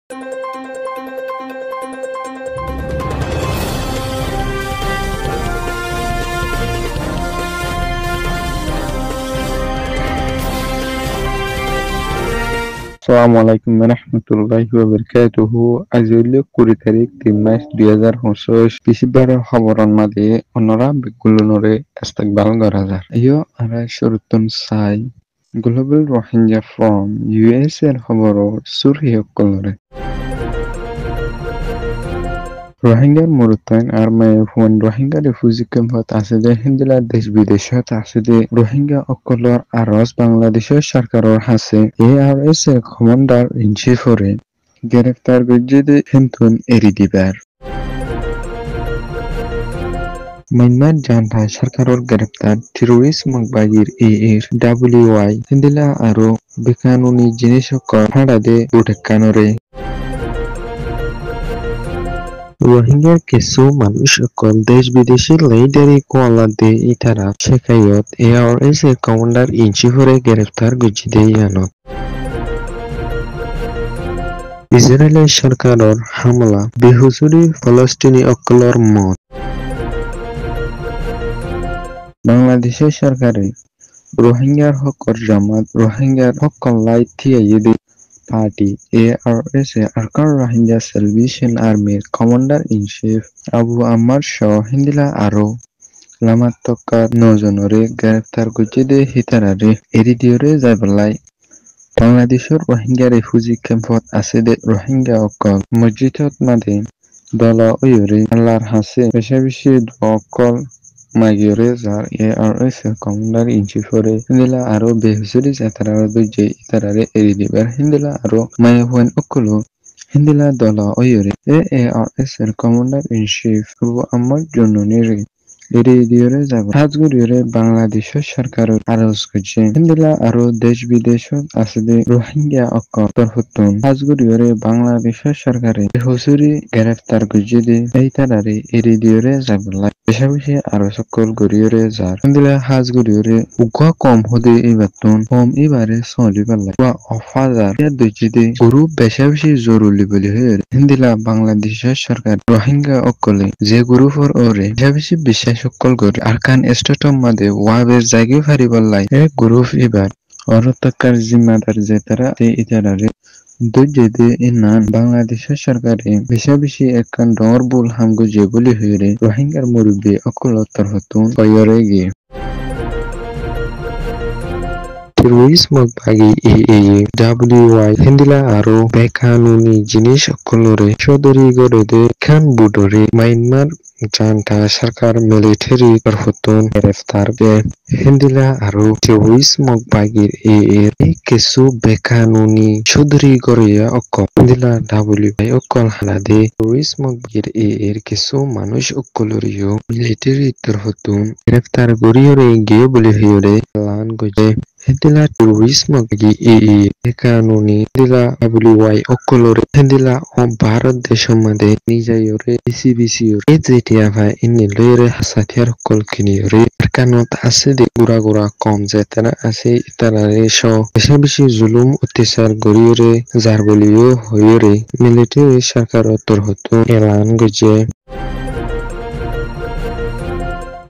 Assalamualaikum warahmatullahi wabarakatuh. Azul Kuritarik Timnas 2025 Kisibar Haboran Made Honora Begulunore Estakbal Garazar. Ayo ara Shurutun Sai Global Rohingya from US Haboro Surhi Kolore. রোহিঙ্গার মরুত্যাগ আর হুন Rohingya refugee ক্যাম্পত আছে যে হিন্দিলা দেশ বিদেশত আছে যে রোহিঙ্গা অকলর আরজ বাংলাদেশের সরকারের হাসে ARS এর কমান্ডার ইন চিফরে গ্রেফতার গজ্জিদে হিন্তুন এরি দিবার মাইনমার জান্তা সরকারের গ্রেফতার টেরোরিস্ট মকবাগির এর WY হিন্দিলা আরো বেকানুনি জিনিস হাড়াদে উঠেকানরে রোহিঙ্গার কিছু মানুষ সকল দেশ বিদেশি লেইডারি কোয়ালাদে ইতারা শেখায়ত ARS এর কমান্ডার ইন চিফরে গ্রেফতার গজ্জিদে ইয়ানত ইসরায়েলের সরকারের হামলা বেহুসুরি ফলস্তিনি অকলর মত বাংলাদেশের সরকারে রোহিঙ্গার হকর জামাত রোহিঙ্গার হকল লাই থিয়াইদে party ARS Arakan Rohingya salvation আর্মির commander in chief Abu Ammar শাহ হিন্দিলা আরো লামাত্তকা 9 জনরে গ্রেফতার গজ্জিদে হিতারারে এরিদিওরে যাইবলাই বাংলাদেশের রোহিঙ্গা রিফিউজি ক্যাম্পত আছে দে রোহিঙ্গা অকল মসজিদত মাদে দলা ওয়রে আল্লাহর হাসে বেশি অকল মাগিয়রে যার ARS এর কমান্ডার ইন চিফরে হিন্দিলা আরো বেহুসুরি যাতারা দুজে ইতারারে এরি দিবার হিন্দিলা আরো মায়াহুয়ান অকলো হিন্দিলা দলা ওয়রে ARS এর কমান্ডার ইন চিফ আবু আম্মার জন্য নিরে এরিদিওরে যাব হাজগুড়িরে বাংলাদেশের সরকারের আরজ করছে হিন্দিলা আরো দেশ বিদেশত আছে দে রোহিঙ্গা অকল তরফতুন হাজগুড়িরে বাংলাদেশের সরকারে হুসুরি গ্রেফতার করছে দে এই তারারে এরিদিওরে যাবলাই বেশাবেশি আরো সকল গড়িয়রে যার হিন্দিলা হাজগুড়িরে উগা কম হদে এবারতুন কম এবারে সলি পাল্লাই ওয়া অফাজার দইজিদে গুরু বেশাবেশি জরুরি বলি হয়ে হিন্দিলা বাংলাদেশের সরকার রোহিঙ্গা অকলে যে গ্রুপর ওরে বেশাবেশি বিশ্বাস সকল গড়ি আরকান স্টেটম মাদে ওয়াবের জায়গা ফারিবাল্লাই এ গ্রুপ এবার অরতকার জিম্মাদার যে তারা ইতারারে দুজেদে ইনান বাংলাদেশের সরকারে বেশাবেশি একখান ডরবুল হামগো যে বলি হয়ে রোহিঙ্গার মুরব্বী অকলতর হতুন কয়রে গিয়ে টেরোরিস্ট মকবাগি WY হিন্দিলা আরো বেকানুনি জিনিস অকলরে সদরি গড়ে খান বুডরে মাইনমার জান্তা সরকার মিলিটারি তরফতুন গ্রেফতার গে হিন্দিলা আরো টেরোরিস্ট মকবাগির এর কিছু বেকানুনি সদরি গড়িয়া অকল হিন্দিলা WY অকল হালাদে টেরোরিস্ট মকবাগির এর কিছু মানুষ অকলরিও মিলিটারি তরফতুন গ্রেফতার গড়িয়রে গিয়ে বলে হইরে লান গজে হিন্দিলা টেরোরিস্ট মকবাগি বেকানুনি হিন্দিলা WY অকলরে হিন্দিলা ও ভারত দেশের মধ্যে নিজায়রে BCBCর যেটিয়া ভাই ইনি লইরে হাসাথিয়ার অকল কিনিয়রে আরকানত আছে দে গুড়া কম যে তারা আছে তারারে বেশি বেশি জুলুম অত্যাচার গড়িয়রে যার বলিও হইরে মিলিটারি সরকার তরফত এলান গজে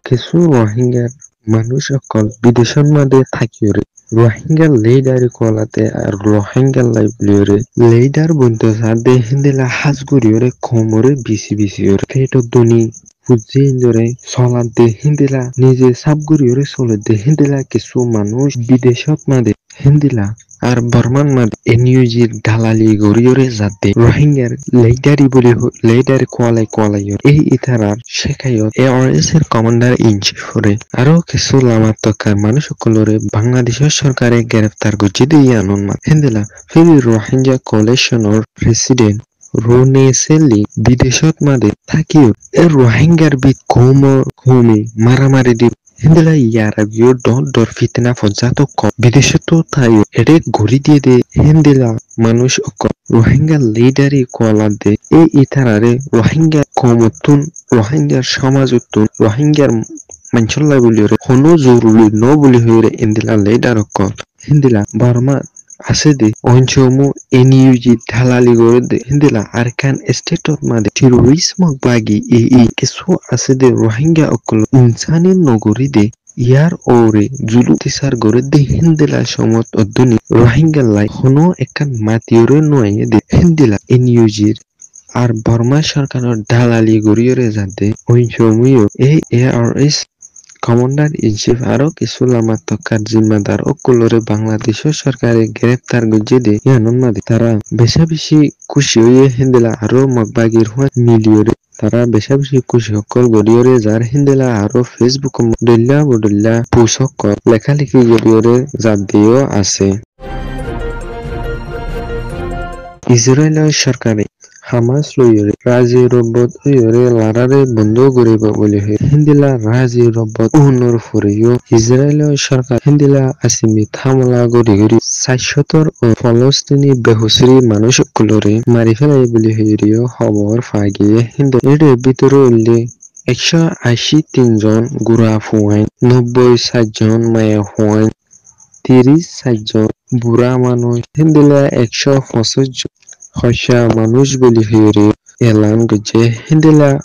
কিছু রোহিঙ্গার মানুষ অকল বিদেশের মধ্যে থাকিওরে রোহিঙ্গা লেইডার কোয়ালাতে আর রোহিঙ্গা লাইবলিওরে লেইডার বন্ধ সাদে হিন্দিলা হাজগুড়িওরে কমরে বিসিওরে পেটো দনি ফুজি ইন্দরে সলাদ দে হিন্দিলা নিজে সাবগুড়িওরে চলে দে হিন্দিলা কিছু মানুষ বিদেশত মাদে হিন্দিলা আর বর্মান মাদ এনইউজির দালালি গড়িয়রে যাতে রোহিঙ্গার লেইডারি বলি লেইডার কোয়ালাইয়র এই ইতারার শেখায়ত ARS এর কমান্ডার ইন চিফরে আরো কিছু লামাত্তকার মানুষ সকলরে বাংলাদেশের সরকারে গ্রেফতার করছে দিয়ে আনন্দ হিন্দিলা ফিরি রোহিঙ্গা কোয়ালিশনের প্রেসিডেন্ট রোনেসেলি বিদেশত মাদে থাকিও এ রোহিঙ্গার বিদ কৌমি মারামারি দি হিন্দিলা ইয়ারা গিয়ে ডর ফিতনা ফজাত কম বিদেশত তাইও এডে ঘুরি দিয়ে দে হিন্দিলা মানুষ অকল রোহিঙ্গা লিডারি কোয়ালাদ দে এই ইতারারে রোহিঙ্গা কমতুন রোহিঙ্গার সমাজতুন রোহিঙ্গার মানসল্লাই বলিরে কোনো জরুরি ন বলি হইরে হিন্দিলা লিডার অকল হিন্দিলা বর্মা আছে de onchomu NUG ঢালালি করে de hindila arkan state of made terrorism bagi কিছু আছে de rohingya okolo insani nogori de ইয়ার ওরে জুলু তিসার গরে de hindila সমত অদ্দুনি rohingya লাই হনো একান মাতিয়রে নয়ে de hindila NUG আর বর্মা সরকারের ঢালালি গরিয়রে যাতে ওই সময়ও এই ARS কমান্ডার ইন চিফ আরো কিছু লামাত্মকার জিম্মাদার অকুলরে বাংলাদেশ সরকারে গ্রেপ্তার গজ্জেদে ইয়ানমাদি তারা বেশি খুশি হয়ে হিন্দিলা আরো মগবাগির হওয়া মিলিয়রে তারা বেশি খুশি সকল গড়িয়রে যার হিন্দিলা আরো ফেসবুক বদল্লা পোষক লেখালেখি গড়িয়রে যার দিয়েও আছে ইসরায়েলের সরকারে হামাস লইরে রাজি রব্বত ওইরে লারারে বন্ধ করিব বলে হিন্দিলা রাজি রব্বত উন্নর ফুরিও ইসরায়েলের সরকার হিন্দিলা আসিমি থামলা গড়ি গড়ি ৬৭ ও ফলস্তিনি বেহুসরি মানুষগুলোরে মারি ফেলাই বলে হইরিও খবর ফাগিয়ে হিন্দি এর ভিতরে উল্লে ১৮৩ জন গুড়া ফুয়াইন ৯০ জন মায়া ফুয়াইন ৩০ জন বুড়া মানুষ হিন্দিলা ১২৫ জন হসা মানুষ বলি হইরে এলান গজে হিন্দিলা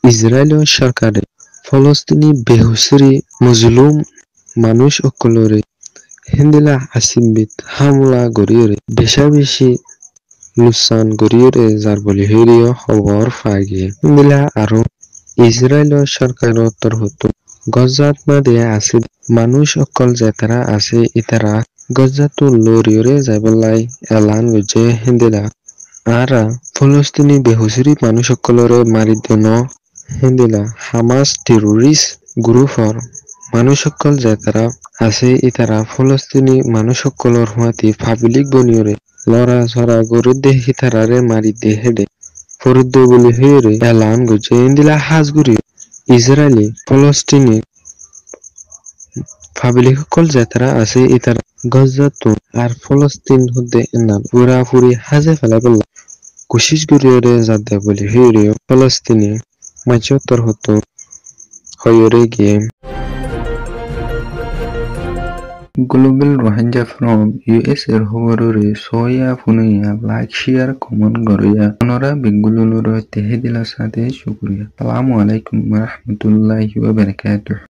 ইসরায়েলের সরকারে ফলস্তিনি বেহুসরি মজলুম মানুষ অকলরে হিন্দিলা আসিমবিত হামলা গরিয়রে বেশি লুসান গরিয়রে যার বলি হইরিও খবর ফাগিয়ে হিন্দিলা আরো ইসরায়েলের সরকারের তরফত গজাত মাদে আছে মানুষ অকল যেতারা আছে ইতারা গজাতো লরিয়রে যাইবলাই এলান গজে হিন্দিলা আরা ফলস্তিনি বেহুসরি মানুষসকলরে মারি দেন হিন্দিলা হামাস টেরোরিস্ট গ্রুপর মানুষসকল যেতারা আছে ইতারা ফলস্তিনি মানুষসকলর হুয়াতি পাবলিক বনিয়রে লড়া ছড়া গরু দেহি তারারে মারি দে হেডে ফরুদ্দ বলি হইরে এলান গজে ইন্দিলা হাজগুড়ি ইসরায়েলি ফলস্তিনি পাবলিক সকল যেতারা আছে ইতারা গজাতো আর ফলস্তিন হতে এনান পুরাপুরি হাজে ফেলা বললা কোশিশ গরিয়রে যাতে বলি হইরিও ফলস্তিনি মাঝতর হতো হইরে গিয়ে গ্লোবাল রোহিঙ্গা ফ্রম US এর খবররে সয়া ফুনাইয়া লাইক শেয়ার কমেন্ট গরিয়া ওনারা বেঙ্গুলুর তেহে দিলা সাথে শুকরিয়া আসসালামু আলাইকুম ওয়া রাহমাতুল্লাহি ওয়া বারাকাতুহু।